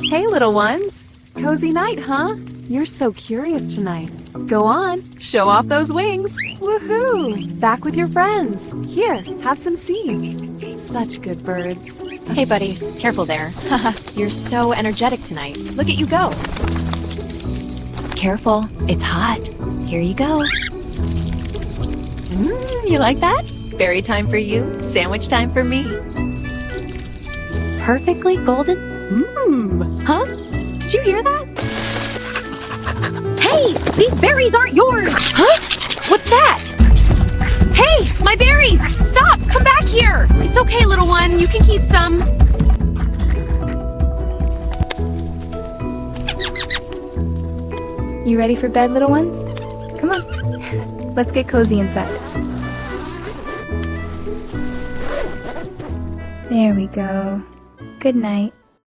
Hey, little ones. Cozy night, huh? You're so curious tonight. Go on, show off those wings. Woohoo! Back with your friends. Here, have some seeds. Such good birds. Hey, buddy. Careful there. Haha, you're so energetic tonight. Look at you go. Careful, it's hot. Here you go. You like that? Berry time for you, sandwich time for me. Perfectly golden. Huh? Did you hear that? Hey, these berries aren't yours! Huh? What's that? Hey, my berries! Stop! Come back here! It's okay, little one. You can keep some. You ready for bed, little ones? Come on. Let's get cozy inside. There we go. Good night.